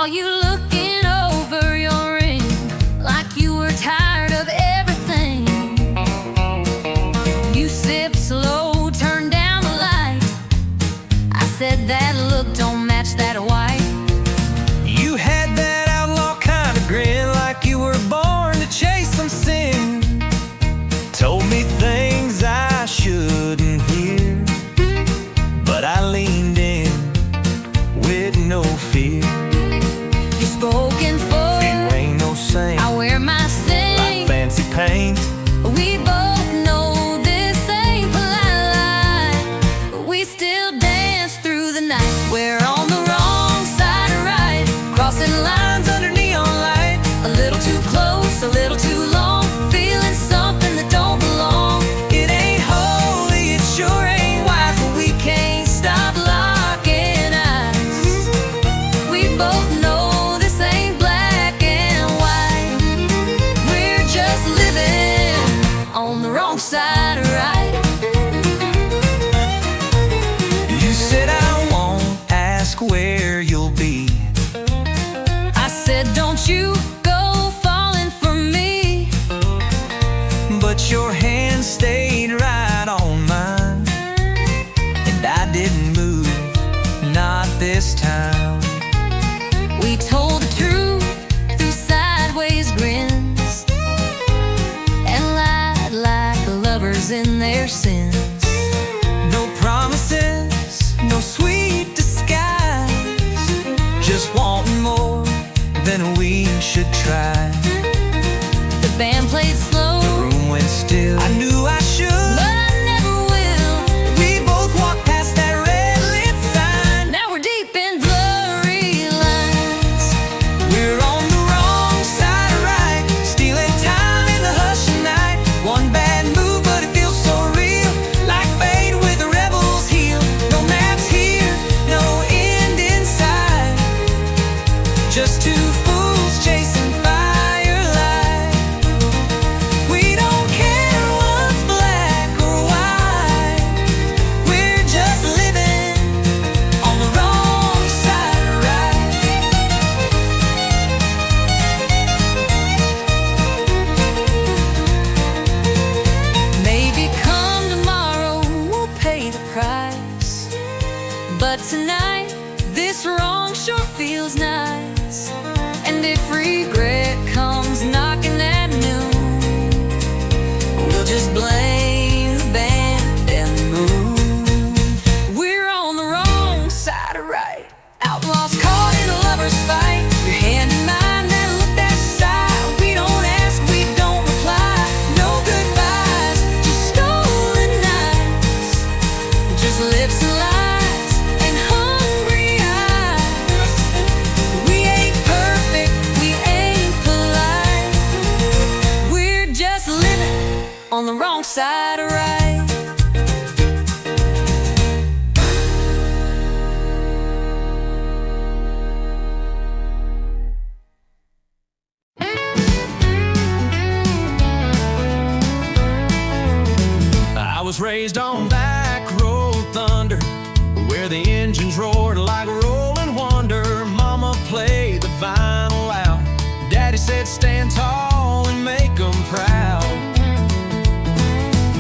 saw you looking over your ring like you were tired of everything. You sipped slow, turned down the light. I said that look don't match that white. You had that outlaw kind of grin, like you were born to chase some sin. Told me things I shouldn't hear, but I leaned in with no fear. You spoken for, you ain't no saint. I wear my sin like fancy paint. We both know this ain't polite lie, but we still dance through the night. We're on the wrong side of right, crossing lines under neon light. A little too close, a little too long, feeling something that don't belong. It ain't holy, it sure ain't wise, But we can't stop locking eyes. We both know this ain't black and white. We're just living on the wrong side of right. You said I won't ask where you'll be. I said don't you go falling for me. But your hand stayed right on mine, and I didn't move, not this time. We told the truth through sideways grins, and lied like lovers in their sins. No promises, no sweet disguise, just wanting more than we should try. The band played slow, The room went still. I knew I should, but I never will. we both walked past that red lit sign. Now we're deep in blurry lines. We're on the wrong side of right, stealing time in the hush of night. One bad move, but it feels so real, like fate with the rebel's heel. No maps here, no end in sight, just two fools chasing firelight. We don't care what's black or white, we're just living on the wrong side of right. Maybe come tomorrow we'll pay the price, but tonight this wrong sure feels nice. And if regret comes knocking at noon, we'll just blame the band and the moon. We're on the wrong side of right, outlaws caught in a lover's fight. Your hand in mine, that look, that sigh. We don't ask, we don't reply. No goodbyes, just stolen nights, just lips and lies and hungry eyes. We ain't perfect, we ain't polite, we're just living on the wrong side of right. I was raised on back road thunder, where the engines roared like rolling wonder. Mama played the vinyl loud, Daddy said stand tall and make 'em proud.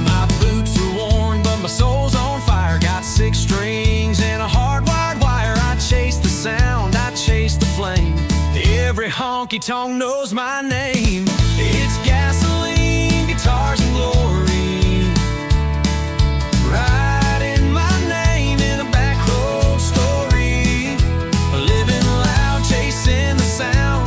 My boots are worn, but my soul's on fire. Got 6 strings and a hardwired wire. I chase the sound, I chase the flame. Every honky-tonk knows my name. It's gasoline, guitars, and glory, writing my name in a back road story. Living loud, chasing the sound,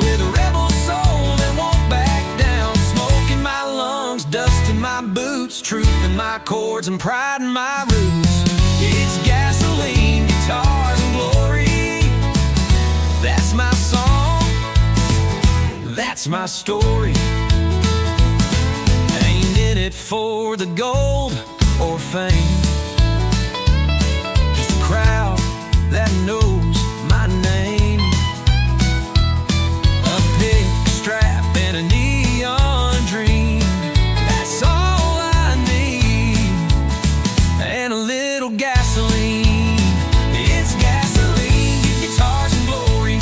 with a rebel soul that won't back down. Smoke in my lungs, dust in my boots, truth in my chords, and pride in my roots. It's gasoline, guitars, and glory. That's my song, that's my story. Ain't in it for the gold or fame, just a crowd that knows my name. A big strap and a neon dream, that's all I need, and a little gasoline. It's gasoline, guitars and glory,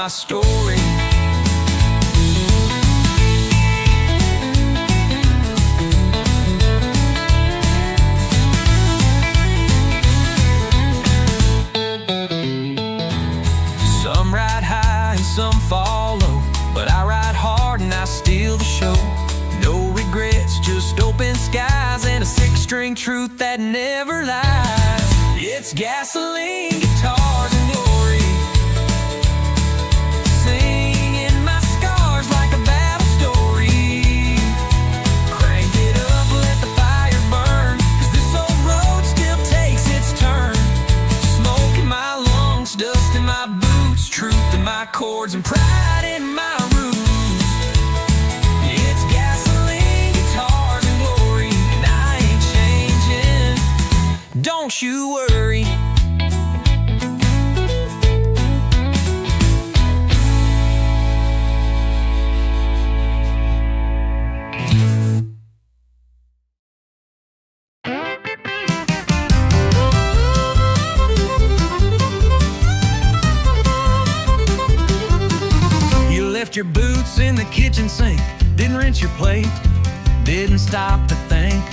my story. Some ride high and some follow, but I ride hard and I steal the show. No regrets, just open skies and a six-string truth that never lies. It's gasoline, guitars, and glory, singing my scars like a battle story. Crank it up, let the fire burn, 'cause this old road still takes its turn. Smoke in my lungs, dust in my boots, truth in my chords, and pride in my roots. It's gasoline, guitars, and glory, and I ain't changing. Don't you worry. You left your boots in the kitchen sink, didn't rinse your plate, didn't stop to think.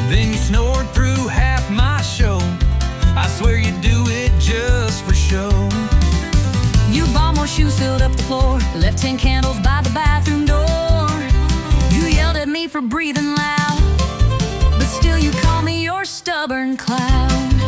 Then you snored through half my show. I swear you do it just for show. You bought more shoes, filled up the floor, left 10 candles by the bathroom door. You yelled at me for breathing loud, but still you call me your stubborn clown.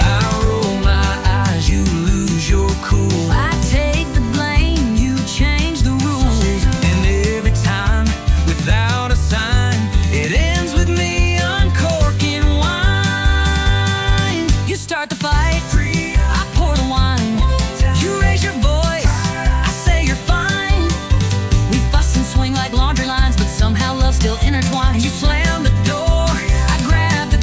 I roll my eyes, you lose your cool. I take the blame, you change the rules. And every time, without a sign, it ends with me uncorking wine. You start the fight, I pour the wine. You raise your voice, I say you're fine. We fuss and swing like laundry lines, but somehow love's still intertwined. You slam the door, I grab the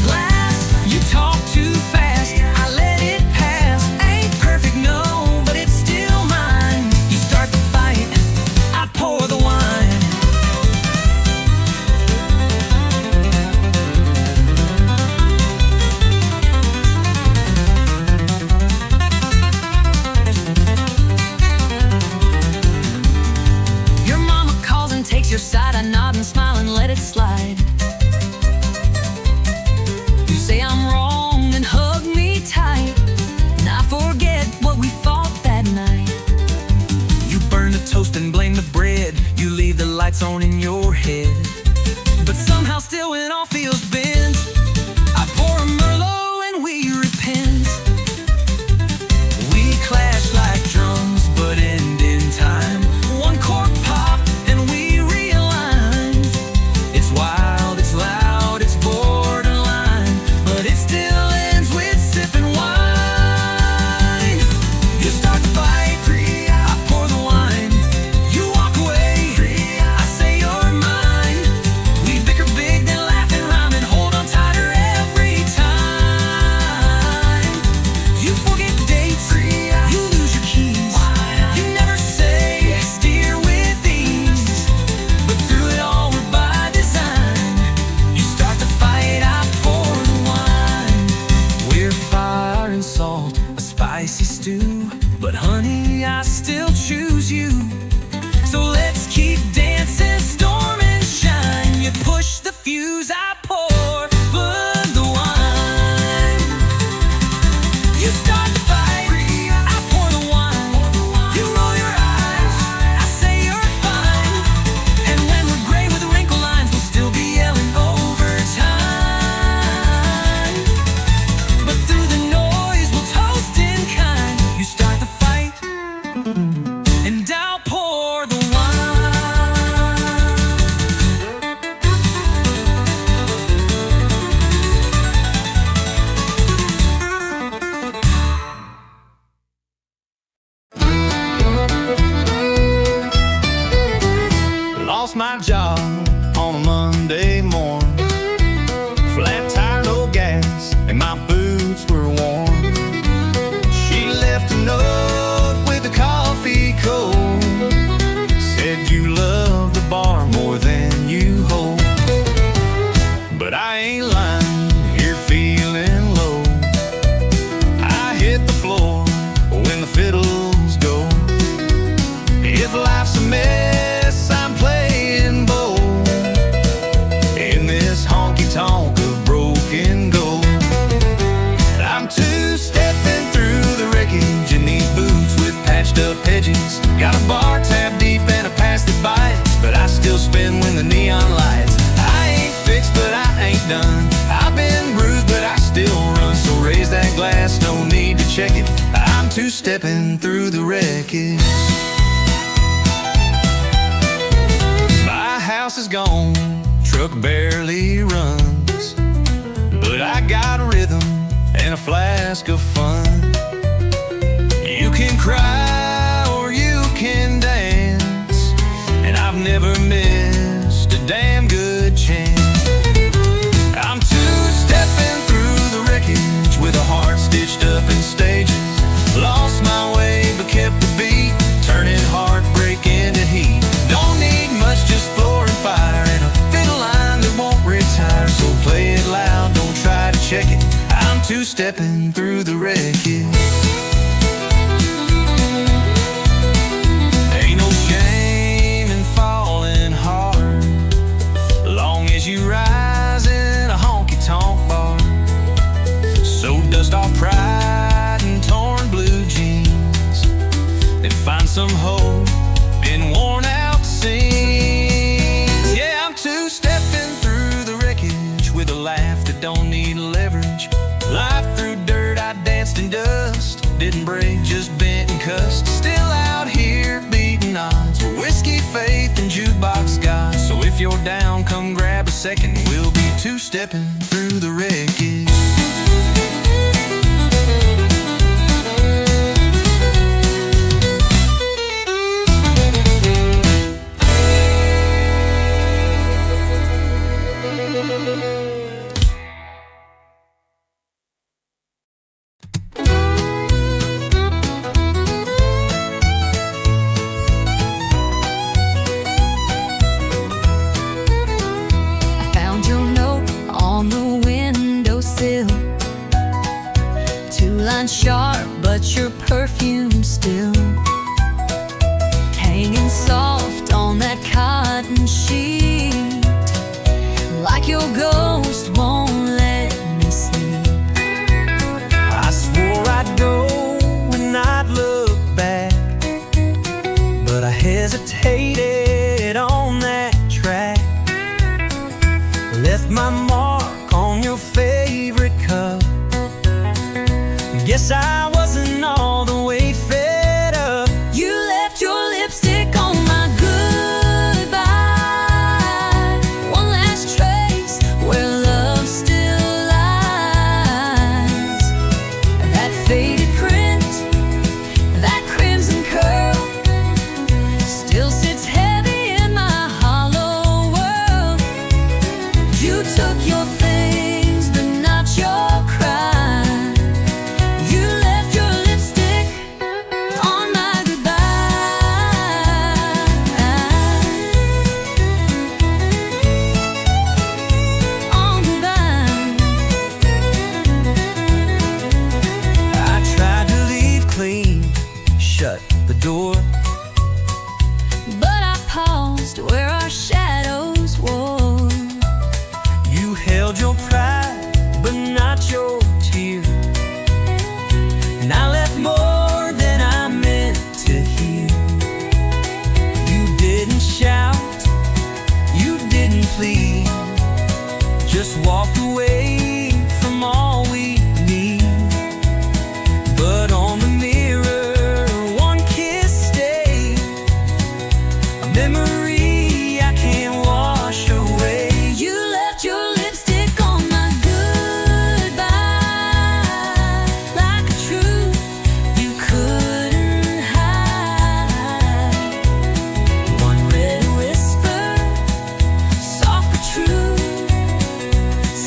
stepping through the wreckage. My house is gone, truck barely runs, but I got a rhythm and a flask of fun. You can cry or you can dance, and I've never missed a damn good chance. I'm two-stepping through the wreckage with a heart stitched up in stages. Lost my way but kept the beat, turning heartbreak into heat. Don't need much, just floor and fire and a fiddle line that won't retire. So play it loud, don't try to check it. I'm two-stepping through the wreckage. Ain't no shame in falling hard, long as you rise in a honky-tonk bar. So dust off pride and torn blue jeans, then find some hope in worn-out scenes. Yeah, I'm two-stepping through the wreckage with a laugh that don't need leverage. Life through dirt, I danced in dust, didn't break, just bent and cussed. Still out here beating odds with whiskey, faith, and jukebox God. So if you're down, come grab a second, we'll be two-stepping through the wreckage. Sharp, but your perfume still hanging soft on that cotton sheet, like your ghost won't let me sleep. I swore I'd go and I'd look back, but I hesitated on that track. Left my mark on your favorite cup. Guess I wasn't all the way fed up. You left your lipstick on my goodbye, one last trace where love still lies. That faded print, that crimson curl, still sits heavy in my hollow world. You took your things, but not your cry. But I paused where our shadows wore. You held your pride, but not your tear, and I left more than I meant to hear. You didn't shout, you didn't plead, just walked away from all we need. But on the memory I can't wash away. You left your lipstick on my goodbye, like a truth you couldn't hide. One red whisper, soft but true,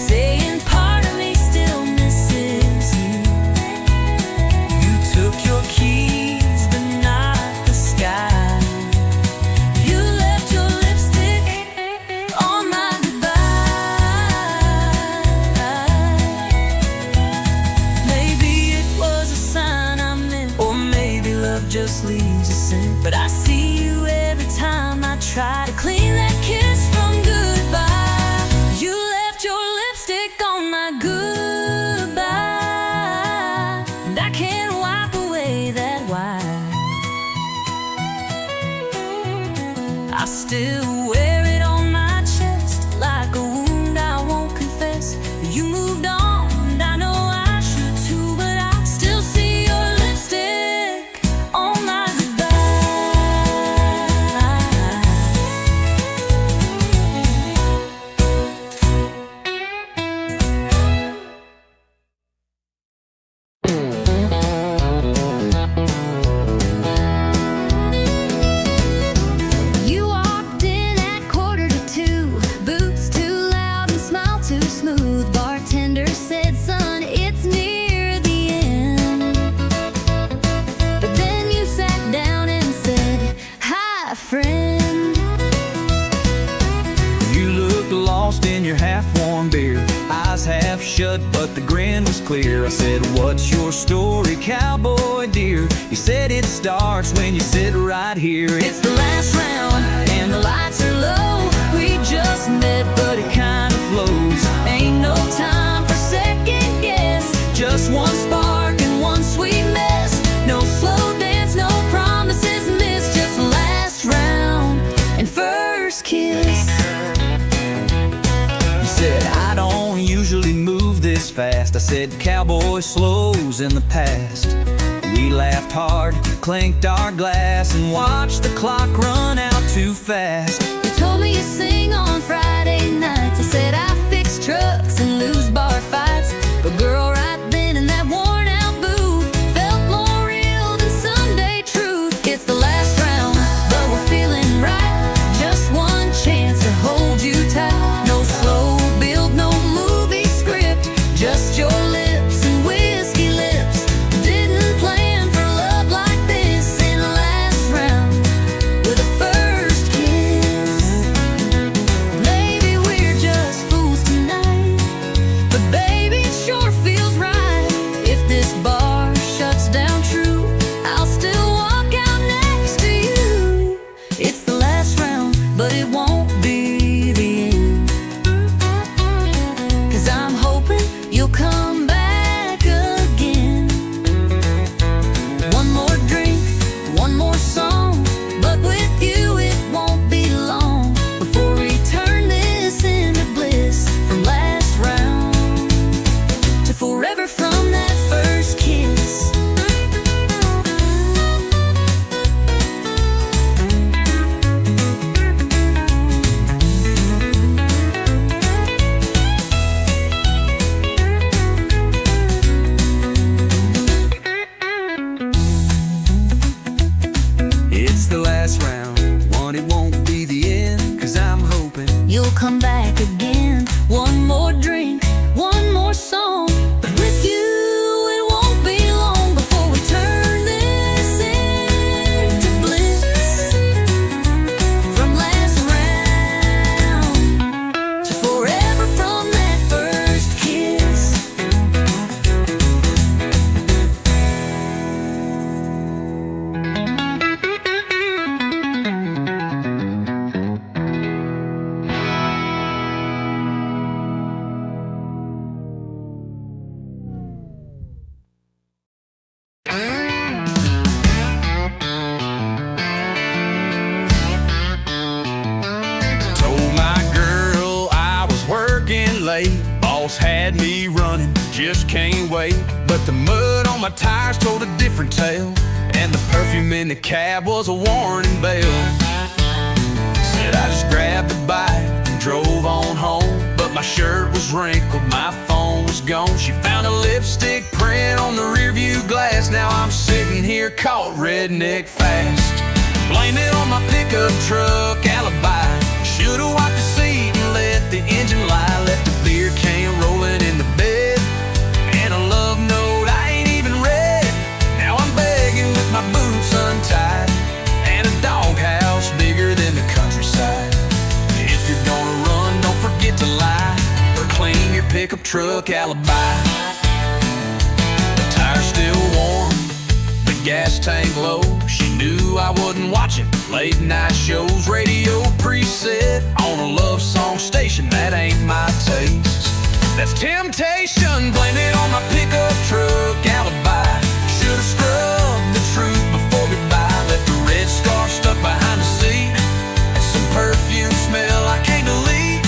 saying part of me still misses you. You took your keys, but not the sky. Just leaves a scent, but I see you every time I try to clean that kiss from goodbye. You left your lipstick on my goodbye, and I can't wipe away that white. I still wear it on my chest like a wound I won't confess. You moved on, and I know I should too, but I still see your lipstick shut, but the grin was clear. I said, "What's your story, cowboy dear?" He said, "It starts when you sit right here." It's the last round and the lights are low. We just met, but it kind of flows. Ain't no time for second guess. Just one spark and one sweet mess. No slow dance, no promises missed. Just last round and first kiss. He said, "I don't usually move this fast." I said, "Cowboy slows in the past." We laughed hard, clinked our glass, and watched the clock run out too fast. You told me you sing on Friday nights. I said I fix trucks and lose bar fights. But girl, right then in that worn out booth felt more real than Sunday truth. It's the last round, but we're feeling right. Just one chance to hold you tight. No slow build, no movie script. Just your lips and whiskey lips. Didn't plan for love like this. In the last round with a first kiss. Maybe we're just fools tonight, but baby, it sure feels right. If this bar shuts down true, I'll still walk out next to you. It's the last round, but it won't be the end. 'Cause I'm hoping you'll come back again. One more drink, one more song, but with you it won't be long before we turn this into bliss. From last round to forever from that first kiss. It's the last round, one, it won't be the end. 'Cause I'm hoping You'll come back again. One more drink, one more song, but with you it won't be long before we turn this into bliss. From last round to forever from that first kiss. told my girl I was working late. Boss had me running, just can't wait. But the mud on my tires told a different tale, and the perfume in the cab was a warning bell. Said I just grabbed a bite and drove on home, but my shirt was wrinkled, my phone was gone. She found a lipstick print on the rearview glass. Now I'm sitting here caught redneck fast. Blame it on my pickup truck alibi. Should've wiped the seat and let the engine lie. Left a beer can rolling in the bed, and a love note I ain't even read. Now I'm begging with my boots untied, and a doghouse bigger than the countryside. If you're gonna run, don't forget to lie, or clean your pickup truck alibi. The tire's still warm, the gas tank low. She knew I wasn't watching late night shows. Radio preset on a love song station, that ain't my taste. That's temptation, blame it on my pickup truck alibi. Should've scrubbed the truth before goodbye. Left a red scarf stuck behind the seat, and some perfume smell I can't delete.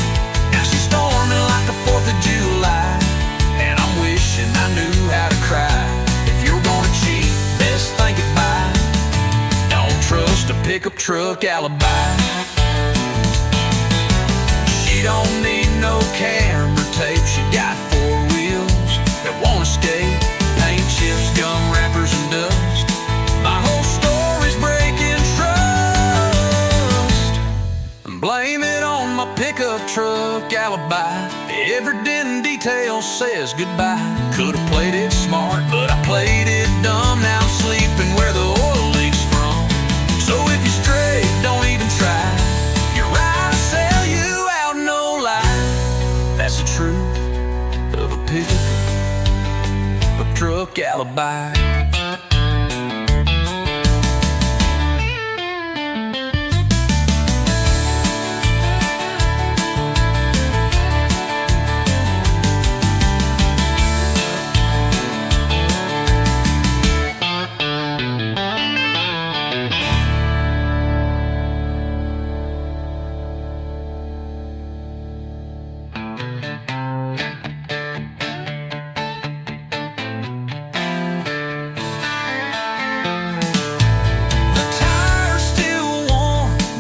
Now she's storming like the 4th of July, and I'm wishing I knew how to cry. If you're gonna cheat, best think it by. Don't trust a pickup truck alibi. She don't need no camera tape. She got 4 wheels that won't escape. Paint chips, gum wrappers, and dust. My whole story's breaking trust. Blame it on my pickup truck alibi. Every dent and detail says goodbye. Could've played it smart, but I played it dumb. Now I'm sleeping where the oil leaks from. So if you're straight, don't even try. You're right, I'll sell you out, no lie. That's the truth of a pickup alibi.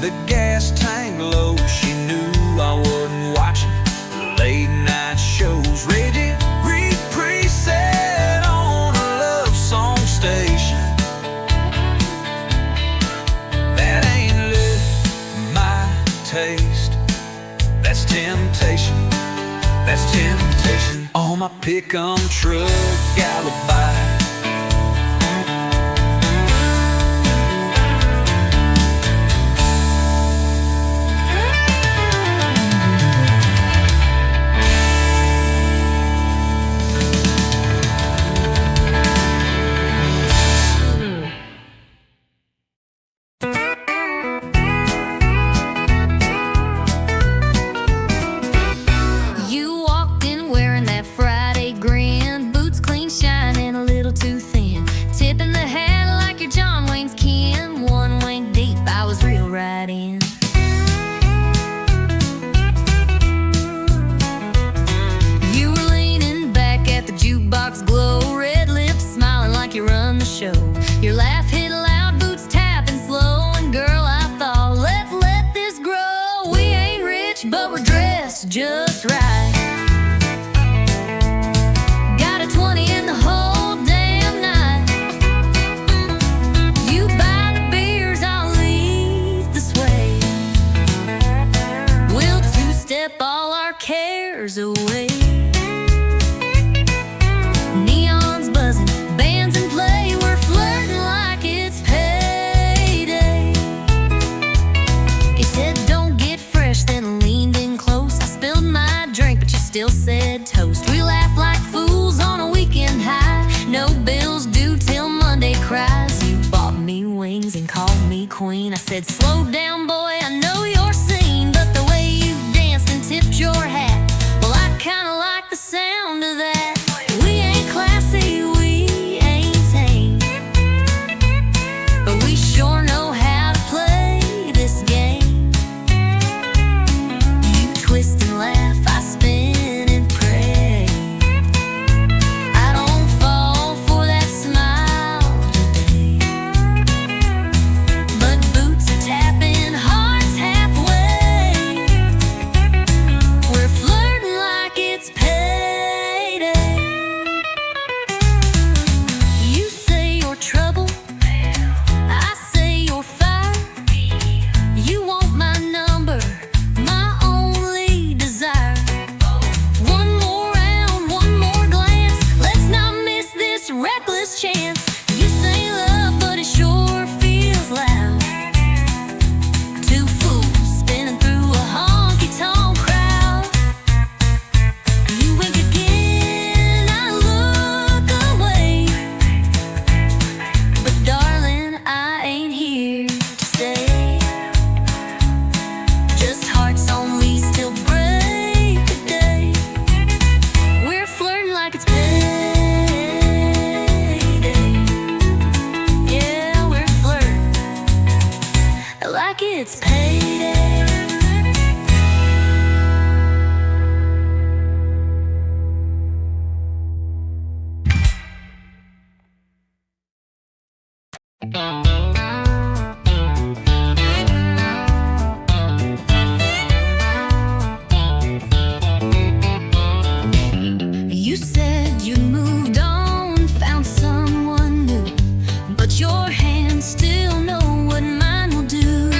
The gas tank low, she knew I wasn't watching the late night shows. Rigid preset on a love song station. That ain't love, my taste. That's temptation, that's temptation. On my pick-up truck alibi. Your laugh hit loud, boots tapping slow, and girl, I thought, let's let this grow. We ain't rich, but we're dressed just right. Got a 20 in the whole damn night. You buy the beers, I'll lead the sway. We'll two-step all our cares away. Still said toast. We laugh like fools on a weekend high. No bills due till Monday cries. You bought me wings and called me queen. I said, slow down, boy, I know your scene. But the way you danced and tipped your hat, well, I kinda like the sound of that. We ain't classy, we ain't tame, but we sure know how to play this game. You twist and laugh, I spin. It's payday. You said you moved on, found someone new, but your hands still know what mine will do.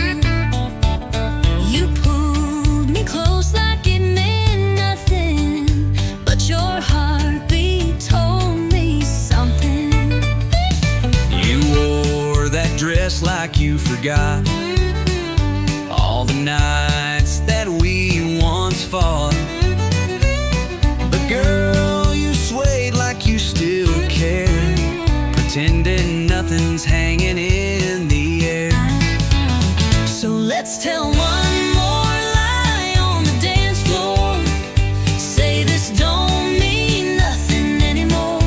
Let's tell one more lie on the dance floor. Say this don't mean nothing anymore.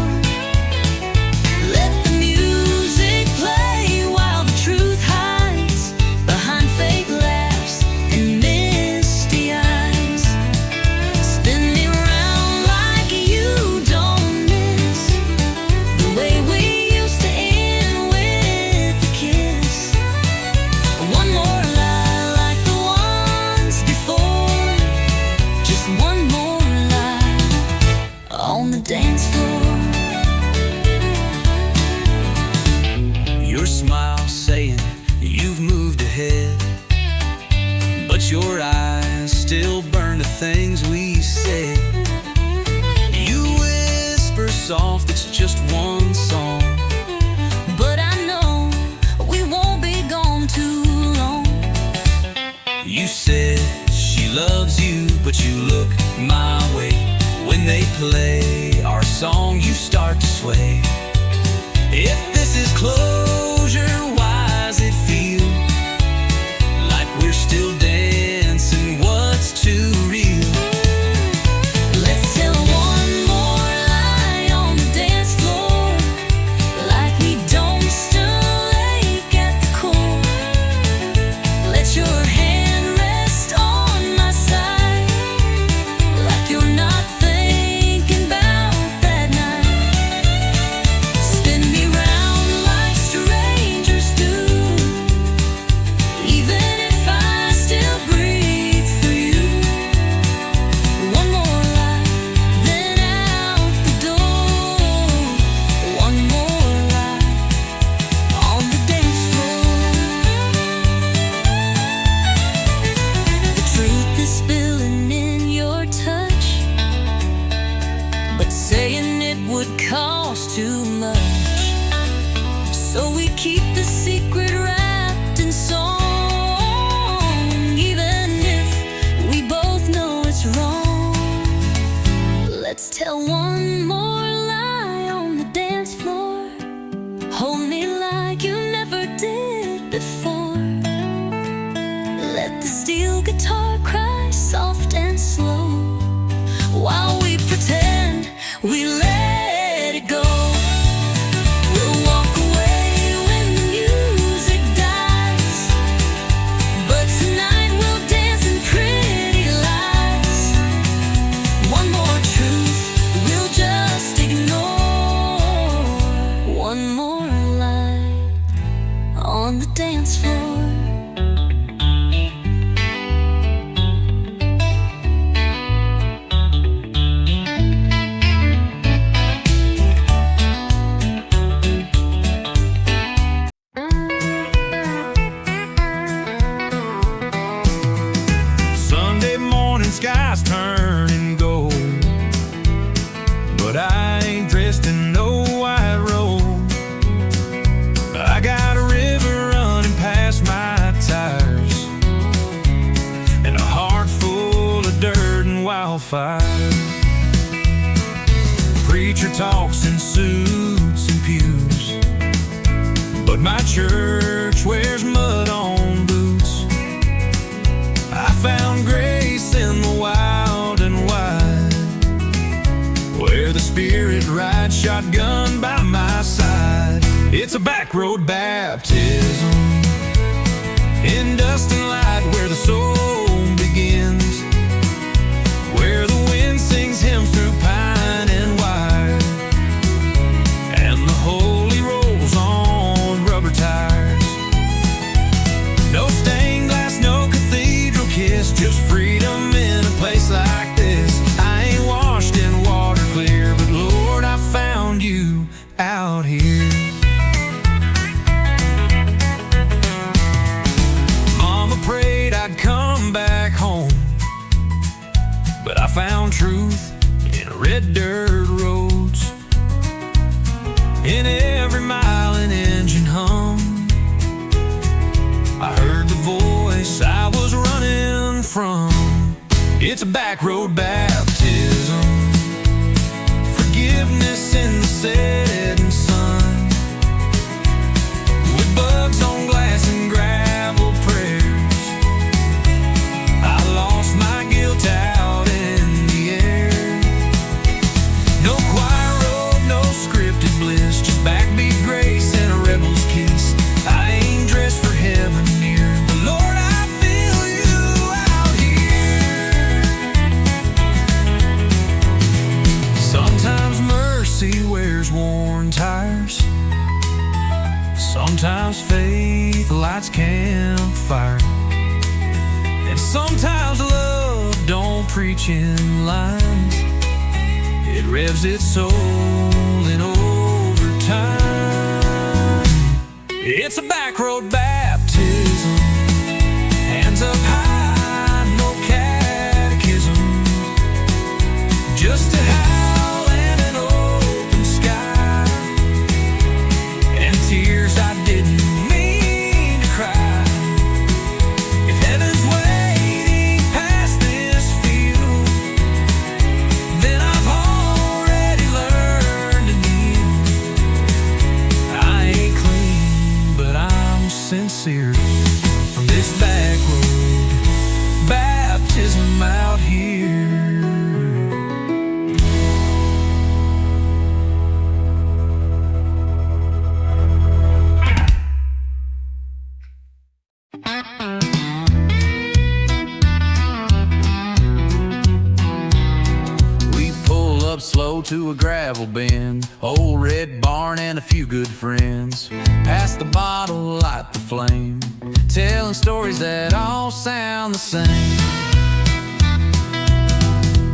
Let the music play while the truth hides behind fake laughs and misty eyes. Spin me round like you don't miss the way we used to end with a kiss. One more lie like the ones before. Just one more lie on the dance floor. Your smile saying you've moved ahead, but your eyes still burn the things we said. You whisper soft, it's just one song, But I know we won't be gone too long. you said she loves you, but you look my way. When they play our song, you start to sway. If this is closure, why does it feel like we're still dancing? What's too real? Let's tell one more lie on the dance floor, like we don't still ache at the core. Let your hand rest on my side, like you're not thinking about that night. Spin me round like strangers do, even if I still breathe through you. One more lie, then out the door. One more lie on the dance floor. The truth is spilling in your touch, but saying it would cost too much. So we keep the secret wrapped in song, even if we both know it's wrong. Let's tell one more lie on the dance floor. Hold me like you never did before. Let the steel guitar cry soft and slow, while we pretend we let it go. We'll walk away when the music dies, but tonight we'll dance in pretty lies. One more truth we'll just ignore. One more lie on the dance floor. Sunday morning skies turning gold, but I ain't dressed in no white robe. I got a river running past my tires, and a heart full of dirt and wildfire. Preacher talks in suits and pews, but my church wears mud on boots. I found grace in the wild and wide, where the Spirit rides shotgun by my side. It's a back road baptism in dust and light, where the soul begins, where the wind sings hymns through pine and wire, and the holy rolls on rubber tires. No stained glass, no cathedral kiss, just freedom in a place like this. I ain't washed in water clear, but Lord, I found you out here. Mama prayed I'd come back home, but I found truth in red dirt roads, in every mile an engine hum. I heard the voice I was running from. It's a back road baptism, forgiveness in the setting sun, with bugs on glass and gravel prayers. reaching lines. It revs its soul in overtime. It's a back road baptism, hands up high, no catechism, just a howl and an open sky, and tears I didn't mean to cry. If heaven's waiting past this field, then I've already learned to kneel. I ain't clean, but I'm sincere from this back road baptism out here. We pull up slow to a gravel bin, old red barn and a few good friends. Pass the bottle, light the flame, telling stories that all sound the same.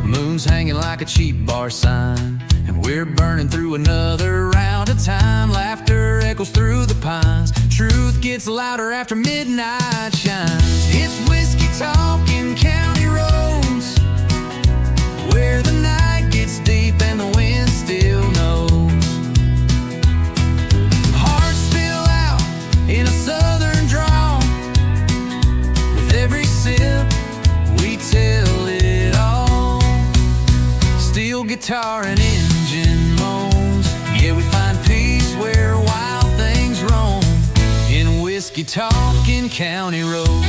Moon's hanging like a cheap bar sign, and we're burning through another round of time. Laughter echoes through the pines, truth gets louder after midnight shines. It's whiskey talking county roads, where the night gets deep and the wind still knows. Hearts spill out in a southern drawl, with every sip we tell it all. Steel guitar and engine moans, yeah, we find peace where wild things roam, in whiskey talking county roads.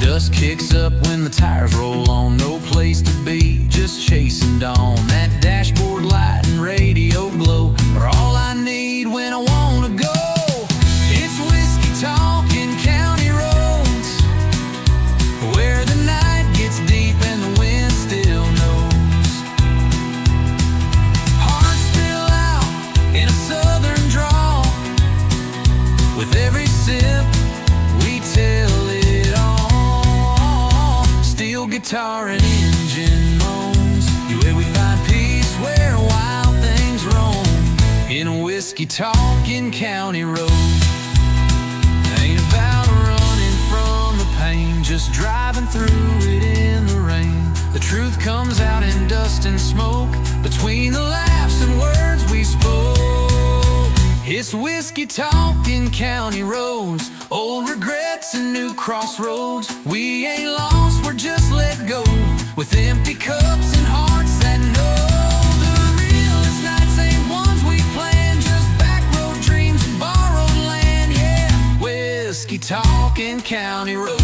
Dust kicks up when the tires roll on, no place to be, just chasing dawn. That dashboard light and radio glow are all I need when I wanna go. It's whiskey talking county roads, where the night gets deep and the wind still knows. Hearts spill out in a southern drawl, with every sip we tell it all. Steel guitar and engine moans, where we find peace where wild things roam, in whiskey talking county roads. Ain't about running from the pain, just driving through it in the rain. The truth comes out in dust and smoke, between the laughs and words we spoke. It's whiskey talking county roads, old regrets and new crossroads. We ain't lost, we're just let go, with empty cups and hearts that know. The realest nights ain't ones we planned, just back road dreams and borrowed land, yeah. Whiskey talking county roads.